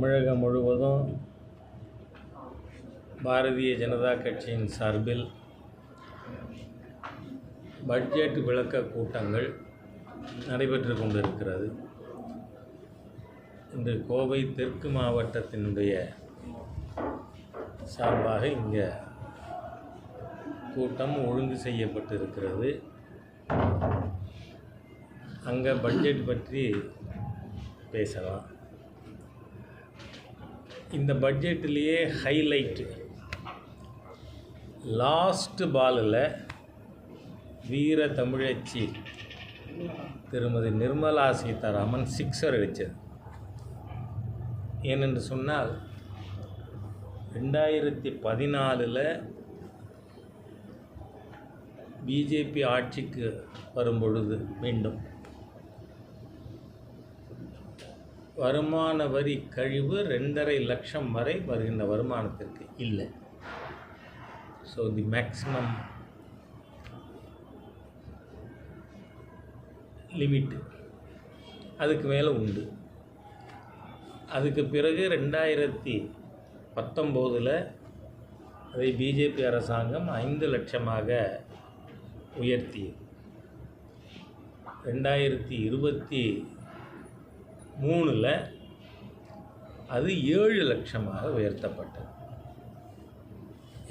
தமிழகம் முழுவதும் பாரதிய ஜனதா கட்சியின் சார்பில் பட்ஜெட் விளக்க கூட்டங்கள் நடைபெற்று கொண்டிருக்கிறது. இன்று கோவை தெற்கு மாவட்டத்தினுடைய சார்பாக இங்கே கூட்டம் ஒழுங்கு செய்யப்பட்டிருக்கிறது. அங்கே பட்ஜெட் பற்றி பேசலாம். இந்த பட்ஜெட்டிலேயே ஹைலைட் லாஸ்ட் பாலில் வீர தமிழச்சி திருமதி நிர்மலா சீதாராமன் சிக்ஸர் அடித்தது. ஏனென்று சொன்னால் 2014 பிஜேபி ஆட்சிக்கு வரும்பொழுது மீண்டும் வருமான வரி கழிவு 2.5 லட்சம் வரை வருகின்ற வருமானத்திற்கு இல்லை. ஸோ தி மேக்ஸிமம் லிமிட்டு அதுக்கு மேலே உண்டு. அதுக்கு பிறகு 2019 அதை பிஜேபி அரசாங்கம் 5 லட்சமாக உயர்த்தியது. 2023 அது 7 லட்சமாக உயர்த்தப்பட்டது.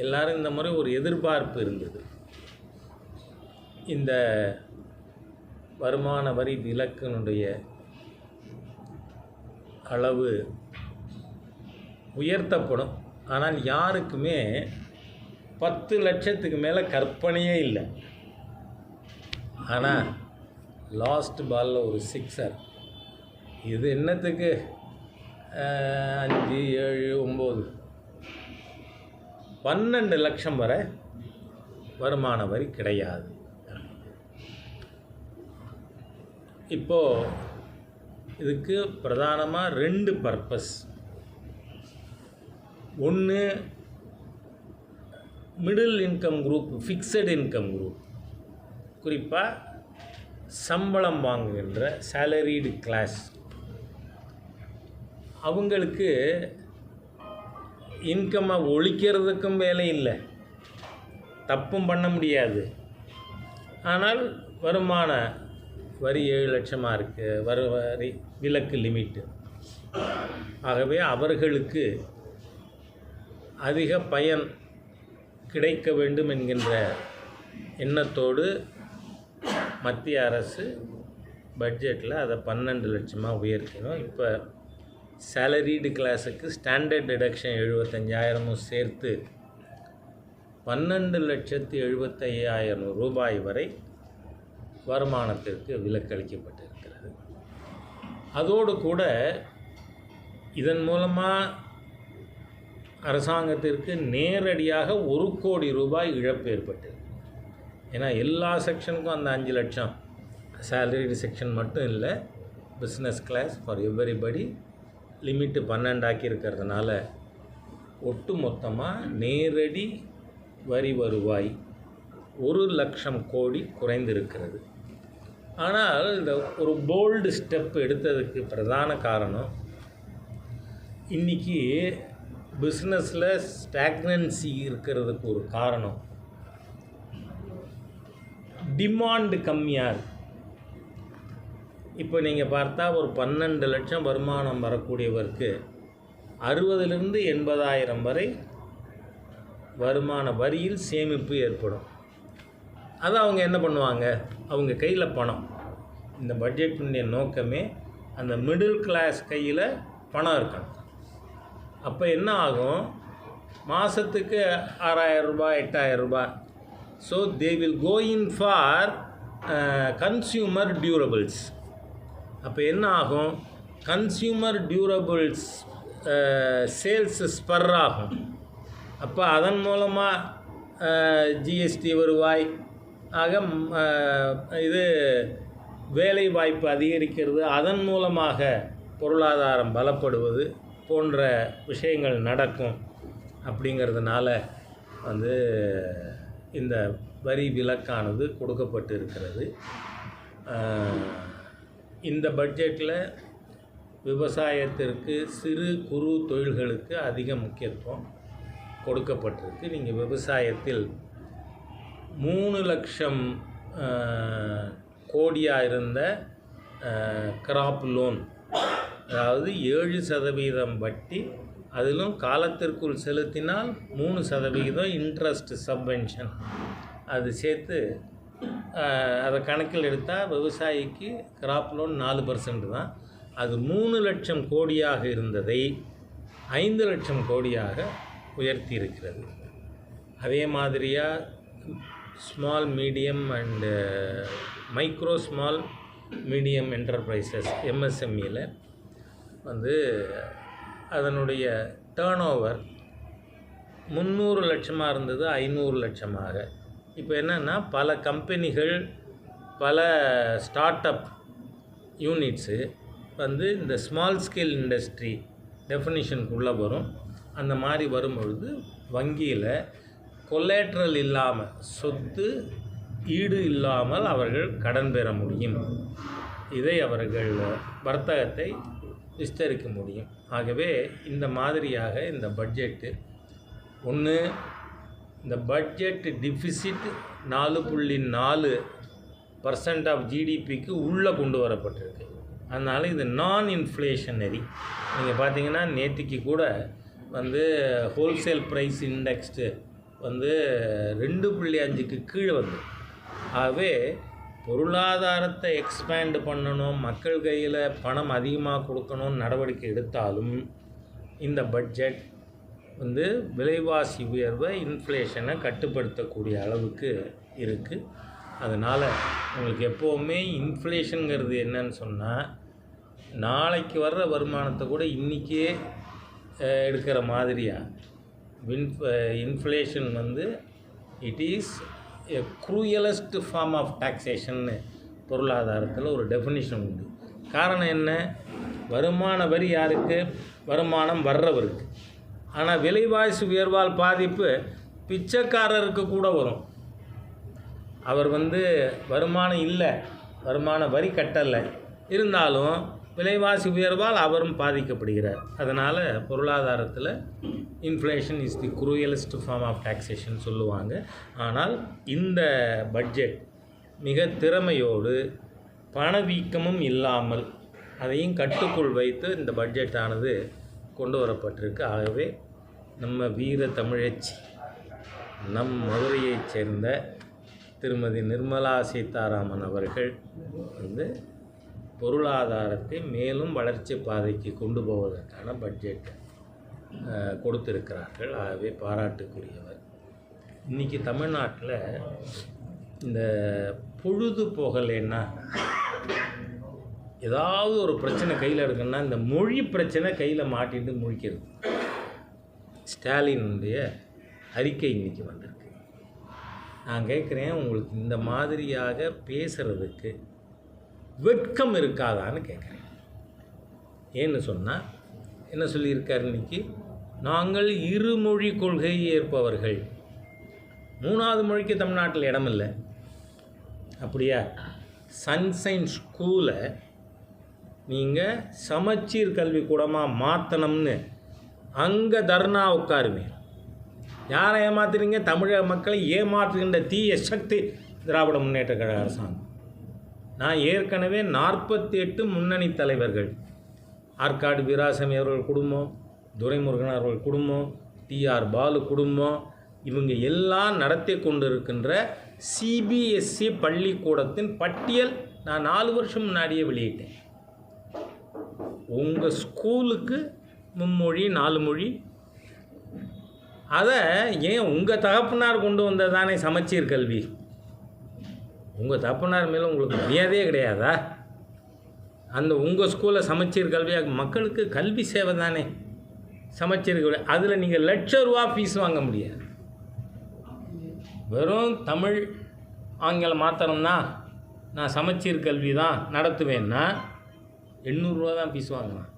எல்லாரும் இந்த முறை ஒரு எதிர்பார்ப்பு இருந்தது. இந்த வருமான வரி விலக்கினுடைய அளவு உயர்த்தப்படும். ஆனால் யாருக்குமே 10 லட்சத்துக்கு மேலே கற்பனையே இல்லை. ஆனால் லாஸ்ட் பாலில் ஒரு சிக்ஸர். இது என்னத்துக்கு 5, 7, 9, 12 லட்சம் வரை வருமான வரி கிடையாது. இப்போது இதுக்கு பிரதானமாக 2 பர்பஸ். ஒன்று, middle income group, fixed income group, குறிப்பாக சம்பளம் வாங்குகின்ற சேலரிடு கிளாஸ், அவங்களுக்கு இன்கம்மை ஒழிக்கிறதுக்கும் வேலை இல்லை, தப்பும் பண்ண முடியாது. ஆனால் வருமான வரி 7 லட்சமாக இருக்குது, வரி விலக்கு லிமிட்டு. ஆகவே அவர்களுக்கு அதிக பயன் கிடைக்க வேண்டும் என்கின்ற எண்ணத்தோடு மத்திய அரசு பட்ஜெட்டில் அதை 12 லட்சமாக உயர்த்தினோம். இப்போ சேலரிடு கிளாஸுக்கு ஸ்டாண்டர்ட் டிடக்ஷன் 75,000 சேர்த்து 12,75,000 ரூபாய் வரை வருமானத்திற்கு விலக்களிக்கப்பட்டிருக்கிறது. அதோடு கூட இதன் மூலமாக அரசாங்கத்திற்கு நேரடியாக 1 கோடி ரூபாய் இழப்பு ஏற்பட்டது. ஏன்னா எல்லா செக்ஷனுக்கும் அந்த 5 லட்சம் சேலரிடு செக்ஷன் மட்டும் இல்லை, business class for everybody limit 12 ஆக்கியிருக்கிறதுனால ஒட்டு மொத்தமாக நேரடி வரி வருவாய் 1 லட்சம் கோடி குறைந்திருக்கிறது. ஆனால் இந்த ஒரு போல்டு ஸ்டெப் எடுத்ததுக்கு பிரதான காரணம், இன்றைக்கி பிஸ்னஸில் ஸ்டாக்னன்சி இருக்கிறதுக்கு ஒரு காரணம் டிமாண்டு கம்மியாக இருக்குது. இப்போ நீங்கள் பார்த்தா ஒரு 12 லட்சம் வருமானம் வரக்கூடியவருக்கு 60,000 80,000 வரை வருமான வரியில் சேமிப்பு ஏற்படும். அதை அவங்க என்ன பண்ணுவாங்க? அவங்க கையில் பணம். இந்த பட்ஜெட்டினுடைய நோக்கமே அந்த மிடில் கிளாஸ் கையில் பணம் இருக்கணும். அப்போ என்ன ஆகும்? மாதத்துக்கு 6,000 ரூபாய் 8,000 ரூபாய். So they will go in for consumer durables. அப்போ என்ன ஆகும்? கன்சியூமர் டியூரபிள்ஸ் சேல்ஸ் ஸ்பர் ஆகும். அப்போ அதன் மூலமாக ஜிஎஸ்டி வருவாய் ஆக இது வேலை வாய்ப்பு அதிகரிக்கிறது, அதன் மூலமாக பொருளாதாரம் பலப்படுவது போன்ற விஷயங்கள் நடக்கும். அப்படிங்கிறதுனால இந்த வரி விலக்கானது கொடுக்கப்பட்டு இருக்கிறது. இந்த பட்ஜெட்டில் விவசாயத்திற்கு சிறு குறு தொழில்களுக்கு அதிக முக்கியத்துவம் கொடுக்கப்பட்டிருக்கு. நீங்கள் விவசாயத்தில் 3 லட்சம் கோடியாக இருந்த கிராப் லோன், அதாவது 7% வட்டி, அதிலும் காலத்திற்குள் செலுத்தினால் 3% இன்ட்ரெஸ்ட் சப்வென்ஷன், அது சேர்த்து அதை கணக்கில் எடுத்தால் விவசாயிக்கு கிராப் லோன் 4% தான். அது 3 லட்சம் கோடியாக இருந்ததை 5 லட்சம் கோடியாக உயர்த்தி இருக்கிறது. அதே மாதிரியாக small medium and micro small medium enterprises MSMEயில் அதனுடைய டேர்ன் ஓவர் 300 லட்சமாக இருந்தது 500 லட்சமாக. இப்போ என்னென்னா பல கம்பெனிகள், பல ஸ்டார்ட் அப் யூனிட்ஸு இந்த ஸ்மால் ஸ்கேல் இண்டஸ்ட்ரி டெஃபினிஷனுக்குள்ளே வரும். அந்த மாதிரி வரும்பொழுது வங்கியில் கொலேட்ரல் இல்லாமல், சொத்து ஈடு இல்லாமல் அவர்கள் கடன் பெற முடியும். இதை அவர்கள் வர்த்தகத்தை விஸ்தரிக்க முடியும். ஆகவே இந்த மாதிரியாக இந்த பட்ஜெட்டு ஒன்று, இந்த பட்ஜெட் டிஃபிசிட் 4.4% ஆஃப் ஜிடிபிக்கு உள்ளே கொண்டு வரப்பட்டிருக்கு. அதனால் இது நான் இன்ஃப்ளேஷனரி. நீங்கள் பார்த்தீங்கன்னா நேற்றுக்கு கூட ஹோல்சேல் ப்ரைஸ் இண்டெக்ஸ்டு 2.5க்கு கீழே வந்து. ஆகவே பொருளாதாரத்தை எக்ஸ்பேண்ட் பண்ணணும், மக்கள் கையில் பணம் அதிகமாக கொடுக்கணும்னு நடவடிக்கை எடுத்தாலும் இந்த பட்ஜெட் விலைவாசி உயர்வை, இன்ஃப்ளேஷனை கட்டுப்படுத்தக்கூடிய அளவுக்கு இருக்குது. அதனால் உங்களுக்கு எப்போவுமே இன்ஃப்ளேஷனுங்கிறது என்னன்னு சொன்னால், நாளைக்கு வர்ற வருமானத்தை கூட இன்றைக்கே எடுக்கிற மாதிரியா. Inflation it is a cruellest form of டாக்ஸேஷன்னு பொருளாதாரத்தில் ஒரு டெஃபினிஷன் உண்டு. காரணம் என்ன? வருமான வரி யாருக்கு? வருமானம் வர்றவருக்கு. ஆனால் விலைவாசி உயர்வால் பாதிப்பு பிச்சைக்காரருக்கு கூட வரும். அவர் வருமானம் இல்லை, வருமான வரி கட்டலை, இருந்தாலும் விலைவாசி உயர்வால் அவரும் பாதிக்கப்படுகிறார். அதனால் பொருளாதாரத்தில் inflation is the cruellest form of taxation சொல்லுவாங்க. ஆனால் இந்த பட்ஜெட் மிக திறமையோடு, பணவீக்கமும் இல்லாமல், அதையும் கட்டுக்குள் வைத்து இந்த பட்ஜெட்டானது கொண்டு வரப்பட்டிருக்கு. ஆகவே நம்ம வீர தமிழச்சி, நம் மதுரையைச் சேர்ந்த திருமதி நிர்மலா சீதாராமன் அவர்கள் பொருளாதாரத்தை மேலும் வளர்ச்சி பாதைக்கு கொண்டு போவதற்கான பட்ஜெட் கொடுத்திருக்கிறார்கள். ஆகவே பாராட்டுக்குரியவர். இன்றைக்கி தமிழ்நாட்டில் இந்த பொழுது போகலைன்னா, ஏதாவது ஒரு பிரச்சனை கையில் இருக்குன்னா, இந்த மொழி பிரச்சனை கையில் மாட்டிட்டு முழிக்கிறது. ஸ்டாலினுடைய அறிக்கை இன்றைக்கி வந்திருக்கு. நான் கேட்குறேன், உங்களுக்கு இந்த மாதிரியாக பேசுகிறதுக்கு வெட்கம் இருக்காதான்னு கேட்குறேன். ஏன்னு சொன்னால் என்ன சொல்லியிருக்கார் இன்றைக்கி? நாங்கள் இருமொழி கொள்கையை ஏற்பவர்கள். 3வது மொழிக்கு தமிழ்நாட்டில் இடமில்லை. அப்படியா? சன்ஷைன் ஸ்கூலை நீங்கள் சமச்சீர் கல்விக்கூடமாக மாற்றணும்னு அங்கே தர்ணா உட்காருமே. யாரை ஏமாத்துறீங்க? தமிழக மக்களை ஏமாற்றுகின்ற தீய சக்தி திராவிட முன்னேற்ற கழக அரசாங்கம். நான் ஏற்கனவே 48 முன்னணி தலைவர்கள், ஆற்காடு வீராசாமி அவர்கள் குடும்பம், துரைமுருகன் அவர்கள் குடும்பம், டிஆர் பாலு குடும்பம், இவங்க எல்லாம் நடத்தி கொண்டிருக்கின்ற சிபிஎஸ்சி பள்ளிக்கூடத்தின் பட்டியல் நான் 4 வருஷம் முன்னாடியே வெளியிட்டேன். உங்கள் ஸ்கூலுக்கு மும்மொழி 4 மொழி, அதை ஏன் உங்கள் தகப்பனார் கொண்டு வந்ததானே சமச்சீர் கல்வி? உங்கள் தகப்பனார் மேலே உங்களுக்கு மரியாதையே கிடையாதா? அந்த உங்கள் ஸ்கூலில் சமச்சீர் கல்வியாக மக்களுக்கு கல்வி சேவை தானே சமச்சீர் கல்வி. அதில் நீங்கள் ₹1,00,000 ஃபீஸ் வாங்க முடியாது. வெறும் தமிழ் ஆங்கிலம் மாத்திரம்னா நான் சமச்சீர் கல்வி தான் நடத்துவேன்னா ₹800 தான் ஃபீஸ் வாங்கலாம்.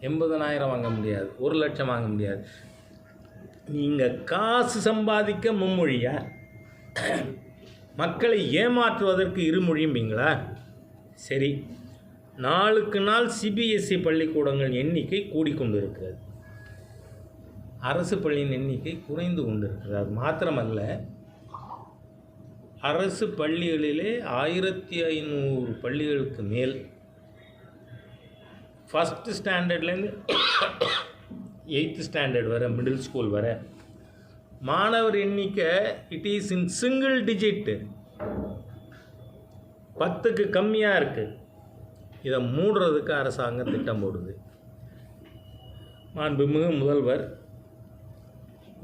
80,000 வாங்க முடியாது, 1,00,000 வாங்க முடியாது. நீங்கள் காசு சம்பாதிக்க மும்மொழியா? மக்களை ஏமாற்றுவதற்கு இருமொழியும்பீங்களா? சரி, நாளுக்கு நாள் சிபிஎஸ்சி பள்ளிக்கூடங்கள் எண்ணிக்கை கூடிக்கொண்டிருக்கிறது. அரசு பள்ளியின் எண்ணிக்கை குறைந்து கொண்டிருக்கிறது. அது மாத்திரமல்ல, அரசு பள்ளிகளிலே 1500 பள்ளிகளுக்கு மேல் ஃபஸ்ட்டு ஸ்டாண்டர்ட்லேருந்து 8th ஸ்டாண்டர்ட் வரை, மிடில் ஸ்கூல் வரை மாணவர் எண்ணிக்கை it is in single digit, 10க்கு கம்மியாக இருக்குது. இதை மூடுறதுக்கு அரசாங்கம் திட்டம் போடுது. மாண்புமிகு முதல்வர்,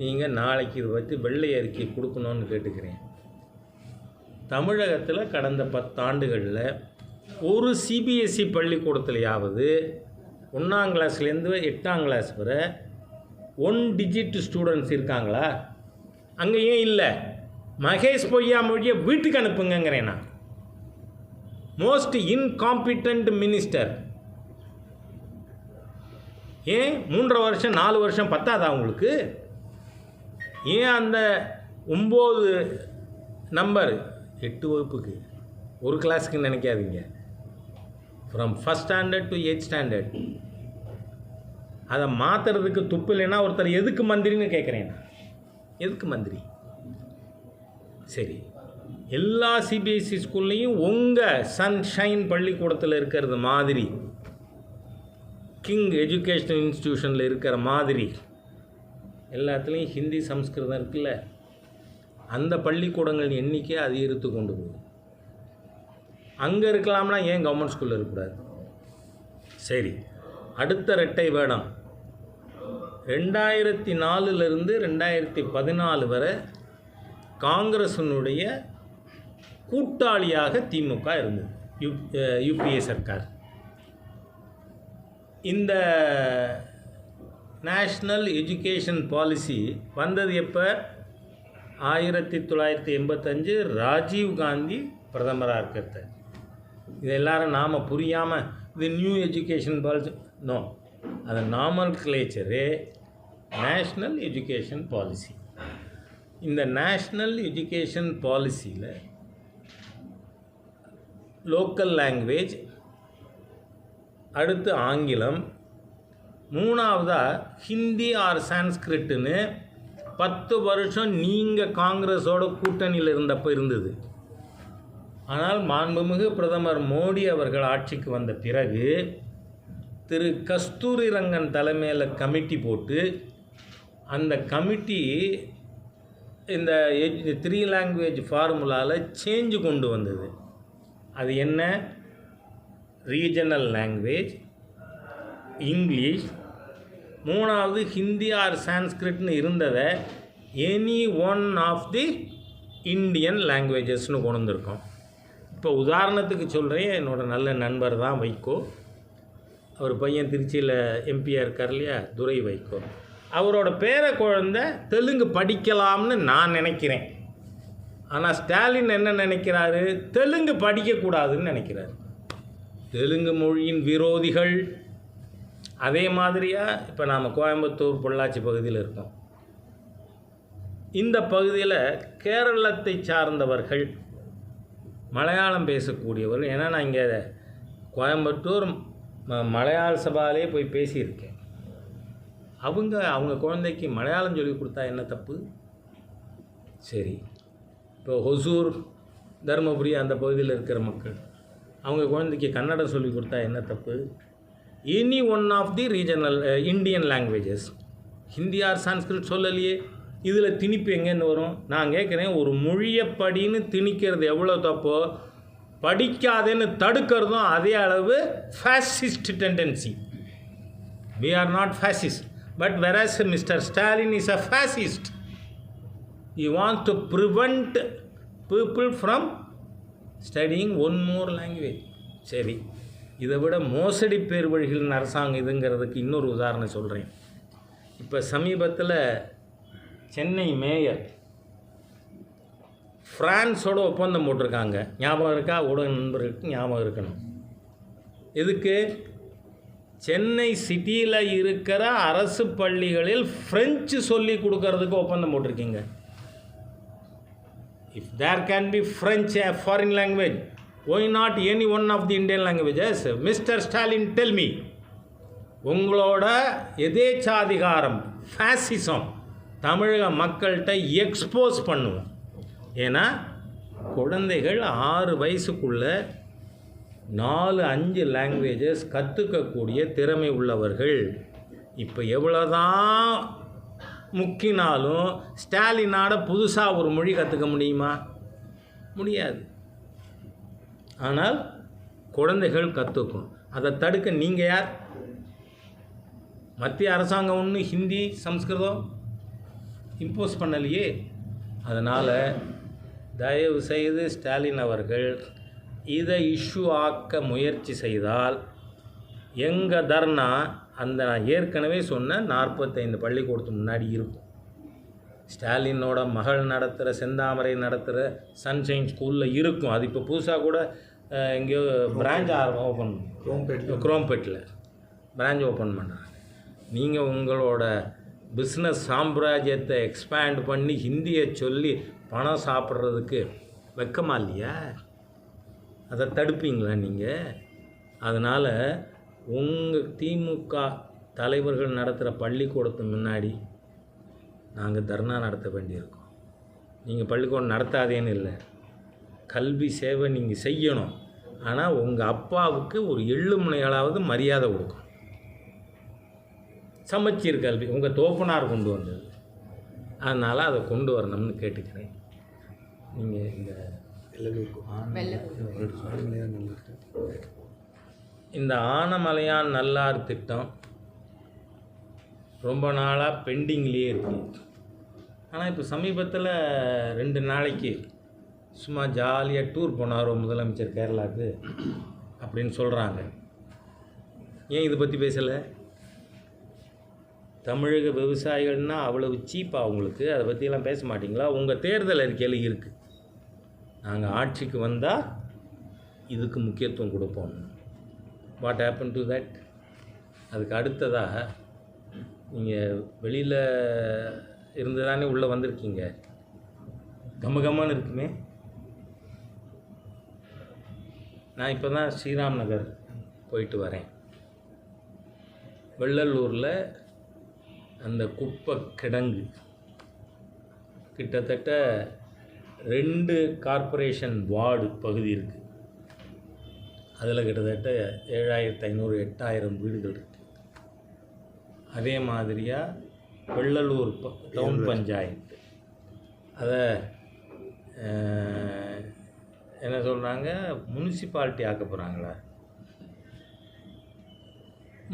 நீங்கள் நாளைக்கு இதை பற்றி வெள்ளை அறிக்கை கொடுக்கணும்னு கேட்டுக்கிறேன். தமிழகத்தில் கடந்த 10 ஆண்டுகளில் ஒரு சிபிஎஸ்சி பள்ளிக்கூடத்துலையாவது 1ஆம் கிளாஸ்லேருந்து 8ஆம் கிளாஸ் வரை 1 டிஜிட் ஸ்டூடெண்ட்ஸ் இருக்காங்களா? அங்கே ஏன் இல்லை? மகேஷ் பொய்யாமொழியை வீட்டுக்கு அனுப்புங்கிறேன் நான். Most incompetent minister. ஏன் 3.5 வருஷம் 4 வருஷம் பத்தாதா உங்களுக்கு? ஏன் அந்த 9 நம்பர் 8 வகுப்புக்கு ஒரு கிளாஸுக்கு நினைக்காதீங்க, from first standard to 8th standard அதை மாற்றுறதுக்கு துப்பு இல்லைன்னா ஒருத்தர் எதுக்கு மந்திரின்னு கேட்குறேன். எதுக்கு மந்திரி? சரி, எல்லா சிபிஎஸ்சி ஸ்கூல்லையும் உங்கள் சன்ஷைன் பள்ளிக்கூடத்தில் இருக்கிறது மாதிரி, கிங் எஜுகேஷனல் இன்ஸ்டிடியூஷனில் இருக்கிற மாதிரி எல்லாத்துலேயும் ஹிந்தி சம்ஸ்கிருதம் இருக்குல்ல, அந்த பள்ளிக்கூடங்கள் எண்ணிக்கை அதிகரித்து கொண்டு போகுது. அங்கே இருக்கலாம்னா ஏன் கவர்மெண்ட் ஸ்கூலில் இருக்கக்கூடாது? சரி, அடுத்த ரெட்டை வேடம் 2004லிருந்து 2014 வரை காங்கிரஸினுடைய கூட்டாளியாக திமுக இருந்தது, யூபிஏ சர்க்கார். இந்த நேஷ்னல் எஜுகேஷன் பாலிசி வந்தது எப்போ? 1985 ராஜீவ் காந்தி பிரதமராக இருக்கிறது. இது எல்லாரும் நாம் புரியாமல் இது நியூ எஜுகேஷன் பாலிசி, நோ, அது நாமன்கிளேச்சரே நேஷ்னல் எஜுகேஷன் பாலிசி. இந்த நேஷ்னல் எஜுகேஷன் பாலிசியில் லோக்கல் லாங்குவேஜ், அடுத்து ஆங்கிலம், 3வதாக ஹிந்தி ஆர் சான்ஸ்கிரிட்டுன்னு 10 வருஷம் நீங்கள் காங்கிரஸோட கூட்டணியில் இருந்தப்போ இருந்தது. ஆனால் மாண்புமிகு பிரதமர் மோடி அவர்கள் ஆட்சிக்கு வந்த பிறகு திரு கஸ்தூரி ரங்கன் தலைமையில் கமிட்டி போட்டு, அந்த கமிட்டி இந்த 3 லாங்குவேஜ் ஃபார்முலாவில் சேஞ்சு கொண்டு வந்தது. அது என்ன? ரீஜனல் லாங்குவேஜ், இங்கிலீஷ், 3வது ஹிந்தி ஆர் சான்ஸ்கிரிட்னு இருந்ததை any one of the Indian லாங்குவேஜஸ்னு கொண்டு வந்திருக்கோம். இப்போ உதாரணத்துக்கு சொல்கிறேன், என்னோடய நல்ல நண்பர் தான் வைகோ. அவர் பையன் திருச்சியில் எம்பியாக இருக்கார் இல்லையா, துரை வைகோ. அவரோட பேர குழந்தை தெலுங்கு படிக்கலாம்னு நான் நினைக்கிறேன். ஆனால் ஸ்டாலின் என்ன நினைக்கிறாரு? தெலுங்கு படிக்கக்கூடாதுன்னு நினைக்கிறார். தெலுங்கு மொழியின் விரோதிகள். அதே மாதிரியாக இப்போ நாம் கோயம்புத்தூர் பொள்ளாச்சி பகுதியில் இருக்கோம். இந்த பகுதியில் கேரளத்தை சார்ந்தவர்கள், மலையாளம் பேசக்கூடியவர்கள், ஏன்னா நான் இங்கே கோயம்புத்தூர் மலையாள சபாலே போய் பேசியிருக்கேன். அவங்க குழந்தைக்கு மலையாளம் சொல்லி கொடுத்தா என்ன தப்பு? சரி, இப்போ ஹொசூர், தருமபுரி அந்த பகுதியில் இருக்கிற மக்கள், அவங்க குழந்தைக்கு கன்னடம் சொல்லி கொடுத்தா என்ன தப்பு? Any one of the regional Indian languages. Hindi or Sanskrit சொல்லலையே, இதில் திணிப்பு எங்கேருந்து வரும்? நான் கேட்குறேன், ஒரு மொழியை படின்னு திணிக்கிறது எவ்வளோ தப்போ, படிக்காதேன்னு தடுக்கிறதும் அதே அளவு fascist tendency. We are not fascist, but whereas Mr. Stalin is a fascist, he wants to prevent people from studying one more language. சரி, இதை விட மோசடி பேர் வழிகளின் அரசாங்கம் இதுங்கிறதுக்கு இன்னொரு உதாரணம் சொல்கிறேன். இப்போ சமீபத்தில் சென்னை மேயர் ஃப்ரான்ஸோட ஒப்பந்தம் போட்டிருக்காங்க. ஞாபகம் இருக்கா? ஊடக நண்பர்களுக்கு ஞாபகம் இருக்கணும். எதுக்கு? சென்னை சிட்டியில் இருக்கிற அரசு பள்ளிகளில் ஃப்ரெஞ்சு சொல்லி கொடுக்கறதுக்கு ஒப்பந்தம் போட்டிருக்கீங்க. If there can be French foreign language, why not any one of the Indian languages? Mister Stalin, tell me. உங்களோட எதேச்சாதிகாரம், ஃபேசிசம் தமிழக மக்கள்கிட்ட எக்ஸ்போஸ் பண்ணுவோம். ஏன்னா குழந்தைகள் 6 வயசுக்குள்ளே 4-5 லாங்குவேஜஸ் கற்றுக்கக்கூடிய திறமை உள்ளவர்கள். இப்போ எவ்வளோதான் முக்கினாலும் ஸ்டாலினால புதுசாக ஒரு மொழி கற்றுக்க முடியுமா? முடியாது. ஆனால் குழந்தைகள் கற்றுக்கும். அதை தடுக்க நீங்கள் யார்? மத்திய அரசாங்கம் ஒன்று ஹிந்தி சம்ஸ்கிருதம் இம்போஸ் பண்ணலையே. அதனால் தயவு செய்து ஸ்டாலின் அவர்கள் இதை இஷ்யூ ஆக்க முயற்சி செய்தால் எங்கள் தர்ணா அந்த நான் ஏற்கனவே சொன்ன 45 பள்ளிக்கூடத்துக்கு முன்னாடி இருக்கும். ஸ்டாலினோட மகள் நடத்துகிற, செந்தாமரை நடத்துகிற சன்ஷைன் ஸ்கூலில் இருக்கும். அது இப்போ புதுசாக கூட எங்கேயோ பிரான்ச் ஓப்பன் குரோம்பேட்டில் பிரான்ச் ஓப்பன் பண்ணுறாங்க. நீங்கள் உங்களோட பிஸ்னஸ் சாம்ராஜ்யத்தை எக்ஸ்பேண்ட் பண்ணி ஹிந்தியை சொல்லி பணம் சாப்பிட்றதுக்கு வெக்கமா இல்லையா? அதை தடுப்பீங்களா நீங்கள்? அதனால் உங்கள் திமுக தலைவர்கள் நடத்துகிற பள்ளிக்கூடத்துக்கு முன்னாடி நாங்கள் தர்ணா நடத்த வேண்டியிருக்கோம். நீங்கள் பள்ளிக்கூடம் நடத்தாதேன்னு இல்லை, கல்வி சேவை நீங்கள் செய்யணும். ஆனால் உங்கள் அப்பாவுக்கு ஒரு எள்ளு முனைகளாவது மரியாதை கொடுக்கும். சமச்சீர் கல்வி உங்கள் தோப்பனார் கொண்டு வந்தது, அதனால் அதை கொண்டு வரணும்னு கேட்டுக்கிறேன். நீங்கள் இந்த ஆனமலையான் நல்லார் திட்டம் ரொம்ப நாளாக பெண்டிங்லேயே இருக்குது. ஆனால் இப்போ சமீபத்தில் 2 நாளைக்கு சும்மா ஜாலியாக டூர் போனார் முதலமைச்சர் கேரளாவுக்கு அப்படின்னு சொல்கிறாங்க. ஏன் இதை பற்றி பேசலை? தமிழக விவசாயிகள்னால் அவ்வளவு சீப்பாக உங்களுக்கு? அதை பற்றியெல்லாம் பேச மாட்டிங்களா? உங்கள் தேர்தல் அறிக்கையில் இருக்குது, நாங்கள் ஆட்சிக்கு வந்தால் இதுக்கு முக்கியத்துவம் கொடுப்போம். What happen to that? அதுக்கு அடுத்ததாக நீங்கள் வெளியில் இருந்து தானே உள்ளே வந்திருக்கீங்க, கம்மகம்மான்னு இருக்குமே. நான் இப்போ தான் ஸ்ரீராம் நகர் போயிட்டு வரேன். வெள்ளலூரில் அந்த குப்பை கிடங்கு கிட்டத்தட்ட 2 கார்ப்பரேஷன் வார்டு பகுதி இருக்குது. அதில் கிட்டத்தட்ட 7500 8000 வீடுகள் இருக்குது. அதே மாதிரியாக வெள்ளலூர் டவுன் பஞ்சாயத்து அதை என்ன சொல்கிறாங்க, முனிசிபாலிட்டி ஆக்க போகிறாங்களா?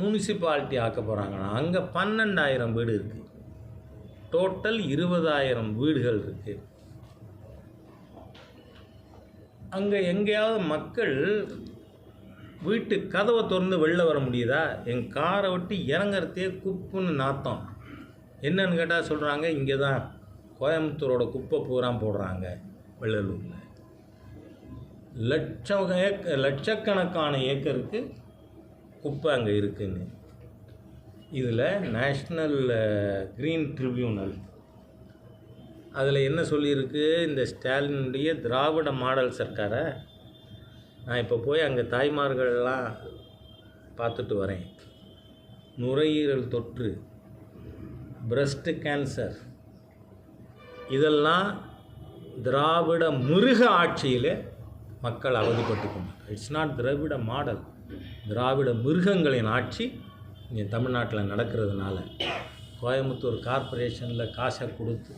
முனிசிபாலிட்டி ஆக்க போகிறாங்களா? அங்கே 12000 வீடு இருக்குது. டோட்டல் 20000 வீடுகள் இருக்குது. அங்கே எங்கேயாவது மக்கள் வீட்டு கதவை திறந்து வெளில வர முடியுதா? என் காரை விட்டு இறங்குறதே குப்புன்னு நாத்தம். என்னன்னு கேட்டால் சொல்கிறாங்க, இங்கே தான் கோயம்புத்தூரோட குப்பை பூரா போடுறாங்க வெள்ளலூரில். லட்சக்கணக்கான ஏக்கருக்கு குப்பை அங்கே இருக்குன்னு. இதில் நேஷ்னல் க்ரீன் ட்ரிபியூனல் அதில் என்ன சொல்லியிருக்கு, இந்த ஸ்டாலினுடைய திராவிட மாடல் சர்க்காரை நான் இப்போ போய் அங்கே தாய்மார்கள்லாம் பார்த்துட்டு வரேன். நுரையீரல் தொற்று, பிரஸ்ட் கேன்சர், இதெல்லாம் திராவிட மிருக ஆட்சியில் மக்கள் அவதிப்பட்டுக்கணும். It's not Dravida model. Dravida மிருகங்களின் ஆட்சி இங்கே தமிழ்நாட்டில் நடக்கிறதுனால கோயம்புத்தூர் கார்ப்பரேஷனில் காசை கொடுத்து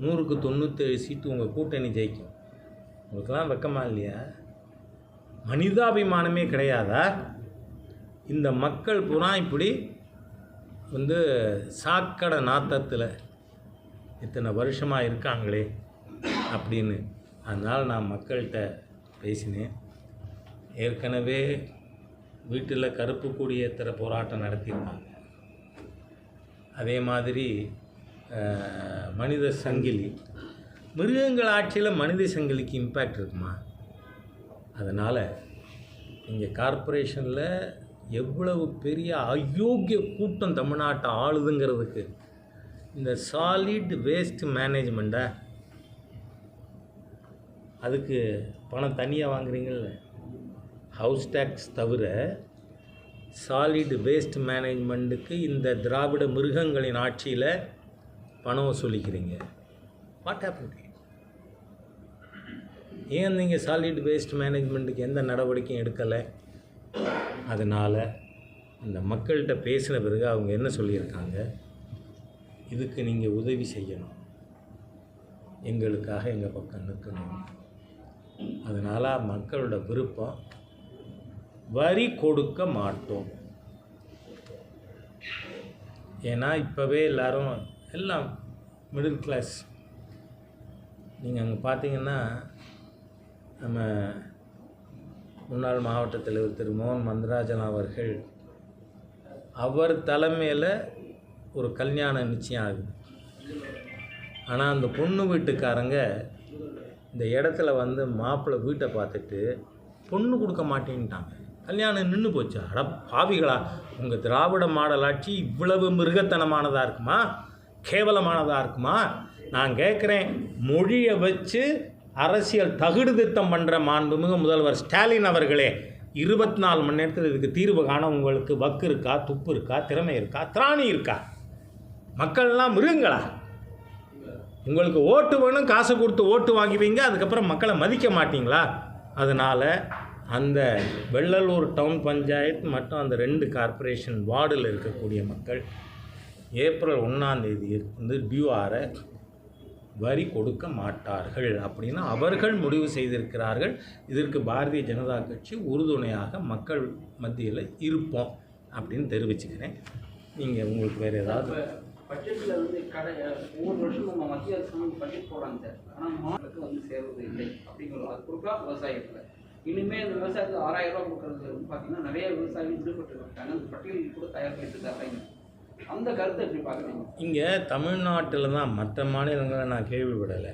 100க்கு 97 சீட்டு உங்கள் கூட்டணி ஜெயிக்கும். உங்களுக்கெல்லாம் வெக்கமா இல்லையா? மனிதாபிமானமே கிடையாதா? இந்த மக்கள் பூரா இப்படி சாக்கடை நாத்தத்தில் இத்தனை வருஷமாக இருக்காங்களே அப்படின்னு. அதனால் நான் மக்கள்கிட்ட பேசினேன். ஏற்கனவே வீட்டில் கருப்பு கொடி ஏற்றுற போராட்டம் நடத்தியிருக்காங்க. அதே மாதிரி மனித சங்கிலி, மிருகங்கள் ஆட்சியில் மனித சங்கிலிக்கு இம்பேக்ட் இருக்குமா? அதனால் இங்கே கார்ப்பரேஷனில் எவ்வளவு பெரிய அயோக்கிய கூட்டம் தமிழ்நாட்டை ஆளுதுங்கிறதுக்கு இந்த சாலிட் வேஸ்ட் மேனேஜ்மெண்ட்டை அதுக்கு பணம் தனியாக வாங்குறீங்கள்ல. ஹவுஸ் டேக்ஸ் தவிர சாலிட் வேஸ்ட் மேனேஜ்மெண்ட்டுக்கு இந்த திராவிட மிருகங்களின் ஆட்சியில் பணம் வசூலிக்கிறீங்க. What happen? ஏன் நீங்கள் சாலிட் வேஸ்ட் மேனேஜ்மெண்ட்டுக்கு எந்த நடவடிக்கையும் எடுக்கலை? அதனால் இந்த மக்கள்கிட்ட பேசின பிறகு அவங்க என்ன சொல்லியிருக்காங்க, இதுக்கு நீங்கள் உதவி செய்யணும், எங்களுக்காக எங்கள் பக்கம் நிற்கணும். அதனால் மக்களோட விருப்பம், வரி கொடுக்க மாட்டோம். ஏன்னா இப்போவே எல்லாம் மிடில் கிளாஸ். நீங்கள் அங்கே பார்த்தீங்கன்னா நம்ம முன்னாள் மாவட்ட தலைவர் திரு மோகன் மந்திராஜன் அவர்கள், அவர் தலைமையில் ஒரு கல்யாணம் நிச்சயம் ஆகுது. ஆனால் அந்த பொண்ணு வீட்டுக்காரங்க இந்த இடத்துல மாப்பிள்ளை வீட்டை பார்த்துட்டு பொண்ணு கொடுக்க மாட்டேன்ட்டாங்க. கல்யாணம் நின்று போச்சு. அட பாவிகளா, உங்கள் திராவிட மாடல் ஆட்சி இவ்வளவு மிருகத்தனமானதாக இருக்குமா, கேவலமானதாக இருக்குமா? நான் கேட்குறேன், மொழியை வச்சு அரசியல் தகுடு திட்டம் பண்ணுற மாண்புமிகு முதல்வர் ஸ்டாலின் அவர்களே, 24 மணி நேரத்தில் இதுக்கு தீர்வு காண உங்களுக்கு வக்கு இருக்கா, துப்பு இருக்கா, திறமை இருக்கா, திராணி இருக்கா? மக்கள்லாம் மிருகங்களா? உங்களுக்கு ஓட்டு வேணும், காசை கொடுத்து ஓட்டு வாங்குவீங்க, அதுக்கப்புறம் மக்களை மதிக்க மாட்டிங்களா? அதனால் அந்த வெள்ளலூர் டவுன் பஞ்சாயத்து மற்றும் அந்த 2 கார்ப்பரேஷன் வார்டில் இருக்கக்கூடிய மக்கள் ஏப்ரல் 1ஆம் தேதி டியூஆரை வரி கொடுக்க மாட்டார்கள் அப்படின்னு அவர்கள் முடிவு செய்திருக்கிறார்கள். இதற்கு பாரதிய ஜனதா கட்சி உறுதுணையாக மக்கள் மத்தியில் இருப்போம் அப்படின்னு தெரிவிச்சுக்கிறேன். நீங்கள் உங்களுக்கு வேறு ஏதாவது பட்ஜெட்டில் ஒவ்வொரு வருஷம் நம்ம மத்திய அரசு பட்ஜெட் போடுறாங்க சார், ஆனால் மாநிலத்துக்கு சேர்வது இல்லை அப்படிங்கிறது. அது கொடுக்கலாம் விவசாயத்தில். இனிமேல் இந்த விவசாயத்தில் 6000 ரூபா கொடுக்குறது பார்த்தீங்கன்னா நிறைய விவசாயிகள் விடுபட்டு இருக்காங்க. அந்த பட்டியலில் கூட தயார் பண்ணிட்டு இருக்காங்க. அந்த கருத்தை எப்படி பார்க்குறீங்க? இங்கே தமிழ்நாட்டில் தான், மற்ற மாநிலங்களை நான் கேள்விப்படலை.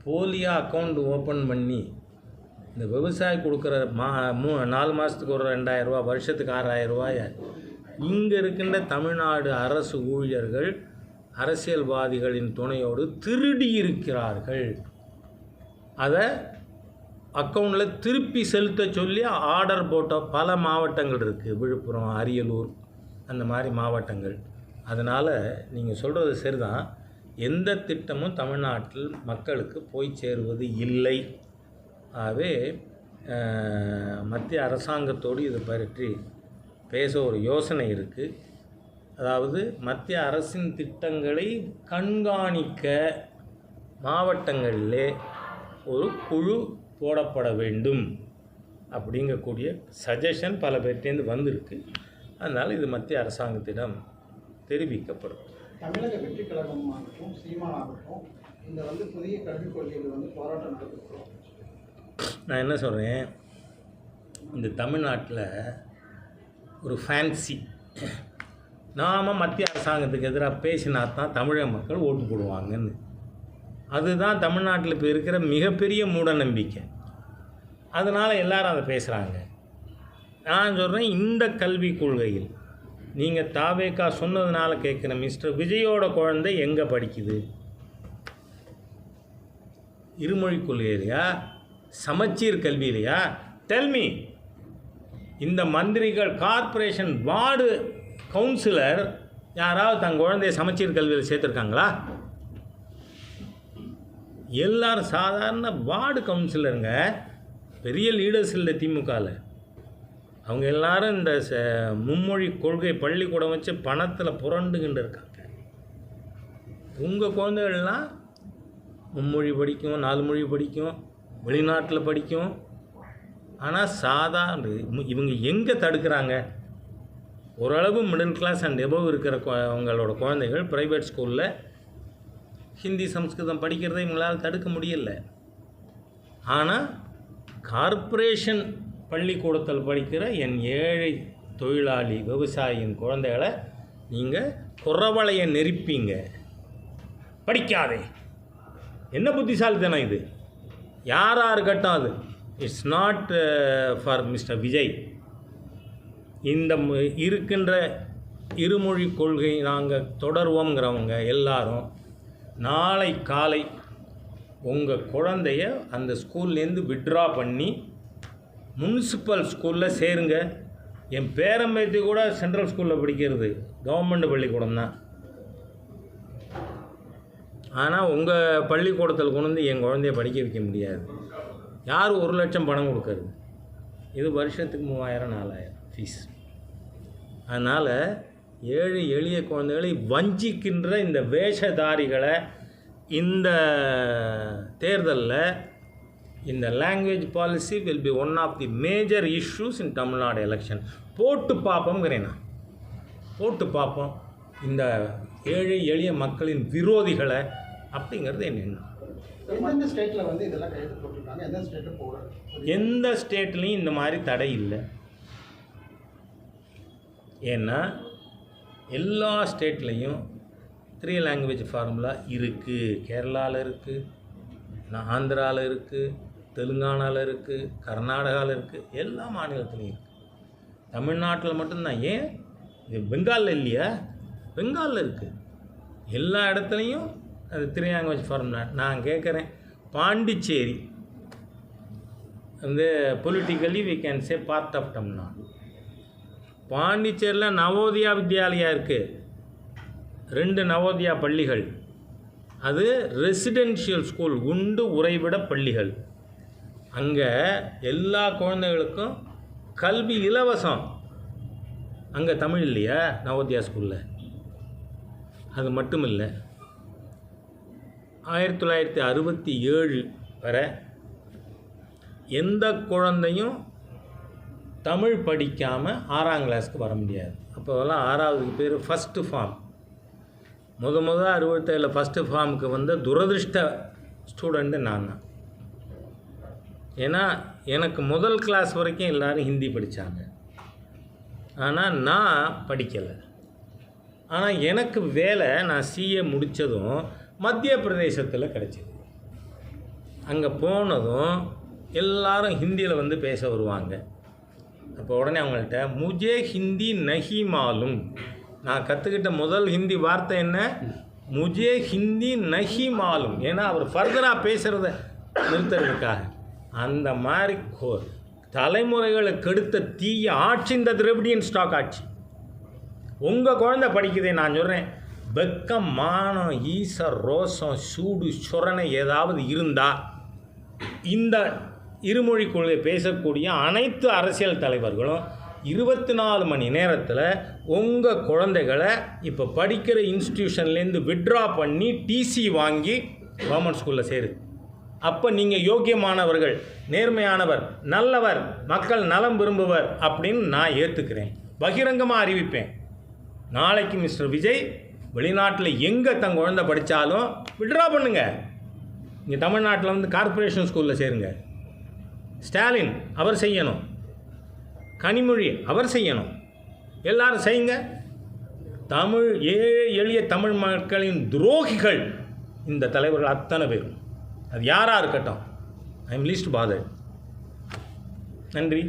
போலியாக அக்கௌண்ட் ஓப்பன் பண்ணி இந்த விவசாயி கொடுக்குற 4 மாதத்துக்கு ஒரு 2000 ரூபா, வருஷத்துக்கு 6000 ரூபாயை இங்கே இருக்கின்ற தமிழ்நாடு அரசு ஊழியர்கள் அரசியல்வாதிகளின் துணையோடு திருடி இருக்கிறார்கள். அதை அக்கௌண்ட்டில் திருப்பி செலுத்த சொல்லி ஆர்டர் போட்ட பல மாவட்டங்கள் இருக்குது. விழுப்புரம், அரியலூர், அந்த மாதிரி மாவட்டங்கள். அதனால் நீங்கள் சொல்கிறது சரிதான். எந்த திட்டமும் தமிழ்நாட்டில் மக்களுக்கு போய் சேருவது இல்லை. ஆகவே மத்திய அரசாங்கத்தோடு இதை பற்றி பேச ஒரு யோசனை இருக்குது. அதாவது மத்திய அரசின் திட்டங்களை கண்காணிக்க மாவட்டங்களிலே ஒரு குழு போடப்பட வேண்டும் அப்படிங்கக்கூடிய சஜஷன் பல பேர்ட்டேருந்து வந்திருக்கு. அதனால் இது மத்திய அரசாங்கத்திடம் தெரிவிக்கப்படும். தமிழக வெற்றி கழகமாகட்டும் சீமானாகட்டும் இந்த புதிய கல்விக் கொள்கைகள் போராட்டம் நடத்திருக்கிறோம். நான் என்ன சொல்கிறேன், இந்த தமிழ்நாட்டில் ஒரு ஃபேன்சி, நாம் மத்திய அரசாங்கத்துக்கு எதிராக பேசினா தான் தமிழக மக்கள் ஓட்டு போடுவாங்கன்னு. அதுதான் தமிழ்நாட்டில் இப்போ இருக்கிற மிகப்பெரிய மூட நம்பிக்கை. அதனால் எல்லாரும் அதை பேசுகிறாங்க. நான் சொல்கிறேன், இந்த கல்விக் கொள்கையில் நீங்கள் தாவேக்கா சொன்னதுனால கேட்குற, மிஸ்டர் விஜயோட குழந்தை எங்கே படிக்குது? இருமொழி கொள்கையிலையா, சமச்சீர் கல்வியிலையா? டெல்மி. இந்த மந்திரிகள், கார்ப்பரேஷன் வார்டு கவுன்சிலர் யாராவது தன் குழந்தைய சமச்சீர் கல்வியில் சேர்த்துருக்காங்களா? எல்லாரும் சாதாரண வார்டு கவுன்சிலருங்க, பெரிய லீடர்ஸ் இல்லை திமுகவில். அவங்க எல்லாரும் இந்த மும்மொழி கொள்கை பள்ளிக்கூடம் வச்சு பணத்தில் புரண்டுகிட்டு இருக்காங்க. உங்கள் குழந்தைகள்லாம் மும்மொழி படிக்கும், 4 மொழி படிக்கும், வெளிநாட்டில் படிக்கும். ஆனால் சாதாரண இவங்க எங்கே தடுக்கிறாங்க? ஓரளவு மிடில் கிளாஸ் அண்ட் எபவ் இருக்கிற அவங்களோட குழந்தைகள் ப்ரைவேட் ஸ்கூலில் ஹிந்தி சம்ஸ்கிருதம் படிக்கிறதை இவங்களால் தடுக்க முடியலை. ஆனால் கார்ப்பரேஷன் பள்ளிக்கூடத்தில் படிக்கிற என் ஏழை தொழிலாளி விவசாயியின் குழந்தைகளை நீங்கள் குறவளையை நெருப்பீங்க. படிக்காதே. என்ன புத்திசாலித்தனம் இது? யாராக இருக்கட்டும், அது it's not for mister Vijay. இந்த இருக்கின்ற இருமொழி கொள்கை நாங்கள் தொடர்வோங்கிறவங்க எல்லாரும் நாளை காலை உங்கள் குழந்தைய அந்த ஸ்கூல்லேருந்து விட்ரா பண்ணி முனிசிபல் ஸ்கூலில் சேருங்க. என் பேரம்பேத்தி கூட சென்ட்ரல் ஸ்கூலில் படிக்கிறது கவர்மெண்ட் பள்ளிக்கூடம் தான். ஆனால் உங்கள் பள்ளிக்கூடத்தில் கொண்டு வந்து என் குழந்தைய படிக்க வைக்க முடியாது. யார் 1 லட்சம் பணம் கொடுக்கறது? இது வருஷத்துக்கு 3000-4000 ஃபீஸ். அதனால் ஏழை எளிய குழந்தைகளை வஞ்சிக்கின்ற இந்த வேஷதாரிகளை இந்த தேர்தலில் இந்த language policy will be one of the major issues in Tamil Nadu election. போட்டு பார்ப்போங்கிறேன் நான், போட்டு பார்ப்போம் இந்த ஏழை எளிய மக்களின் விரோதிகளை அப்படிங்கிறது என்ன எண்ணம். எந்தெந்த ஸ்டேட்டில் வந்து இதெல்லாம் கைது போட்டிருக்காங்க, எந்த ஸ்டேட்டில் போடுறாங்க? எந்த ஸ்டேட்லேயும் இந்த மாதிரி தடை இல்லை. ஏன்னா எல்லா ஸ்டேட்லேயும் 3 லாங்குவேஜ் ஃபார்முலா இருக்குது. கேரளாவில் இருக்குது, ஆந்திராவில் இருக்குது, தெலுங்கானாவில் இருக்குது, கர்நாடகாவில் இருக்குது, எல்லா மாநிலத்துலேயும் இருக்குது. தமிழ்நாட்டில் மட்டும்தான். ஏன் இது பெங்காலில் இல்லையா? பெங்காலில் இருக்குது. எல்லா இடத்துலையும் அது 3 லாங்குவேஜ் ஃபார்முலா. நான் கேட்குறேன், பாண்டிச்சேரி வந்து politically we can say part of Tamil Nadu. பாண்டிச்சேரியில் நவோதயா வித்யாலயா இருக்குது, 2 நவோதயா பள்ளிகள். அது ரெசிடென்ஷியல் ஸ்கூல், உண்டு உறைவிட பள்ளிகள். அங்கே எல்லா குழந்தைகளுக்கும் கல்வி இலவசம். அங்கே தமிழ் இல்லையா நவோதயா ஸ்கூலில்? அது மட்டும் இல்லை, 1967 வரை எந்த குழந்தையும் தமிழ் படிக்காமல் 6ஆம் கிளாஸுக்கு வர முடியாது. அப்போதெல்லாம் 6ஆவதுக்கு பேர் ஃபஸ்ட்டு ஃபார்ம். முதல் 67 ஃபஸ்ட்டு ஃபார்முக்கு வந்த துரதிருஷ்ட ஸ்டூடெண்ட்டு நான் தான். ஏன்னா எனக்கு முதல் கிளாஸ் வரைக்கும் எல்லோரும் ஹிந்தி படித்தாங்க, ஆனால் நான் படிக்கலை. ஆனால் எனக்கு வேலை, நான் சிஏ முடித்ததும் மத்திய பிரதேசத்தில் கிடச்சிது. அங்கே போனதும் எல்லாரும் ஹிந்தியில் வந்து பேச வருவாங்க. அப்போ உடனே அவங்கள்ட்ட முஜே ஹிந்தி நஹி மாலும். நான் கற்றுக்கிட்ட முதல் ஹிந்தி வார்த்தை என்ன? முஜே ஹிந்தி நஹி மாலும். ஏன்னா அவர் ஃபர்தராக பேசுகிறத நிறுத்துறதுக்காக. அந்த மாதிரி தலைமுறைகளை கெடுத்த தீய ஆட்சி இந்த திராவிடியன் ஸ்டாக் ஆட்சி. உங்கள் குழந்தை படிக்குதே, நான் சொல்கிறேன், வெக்கம், மானம், ஈசர், ரோசம், சூடு, சொரணை ஏதாவது இருந்தால் இந்த இருமொழி கொள்கை பேசக்கூடிய அனைத்து அரசியல் தலைவர்களும் 24 மணி நேரத்தில் உங்கள் குழந்தைகளை இப்போ படிக்கிற இன்ஸ்டிடியூஷன்லேருந்து விட்ரா பண்ணி டிசி வாங்கி கவர்மெண்ட் ஸ்கூலில் சேரு. அப்போ நீங்கள் யோக்கியமானவர்கள், நேர்மையானவர், நல்லவர், மக்கள் நலம் விரும்புவர் அப்படின்னு நான் ஏற்றுக்கிறேன், பகிரங்கமாக அறிவிப்பேன். நாளைக்கு மிஸ்டர் விஜய் வெளிநாட்டில் எங்கே தன் குழந்தை படித்தாலும் விட்ரா பண்ணுங்க. இங்கே தமிழ்நாட்டில் வந்து கார்ப்பரேஷன் ஸ்கூலில் சேருங்க. ஸ்டாலின் அவர் செய்யணும், கனிமொழி அவர் செய்யணும், எல்லாரும் செய்யுங்க. தமிழ் ஏழை எளிய தமிழ் மக்களின் துரோகிகள் இந்த தலைவர்கள் அத்தனை பேரும், அது யாராக இருக்கட்டும். I am least bother. நன்றி.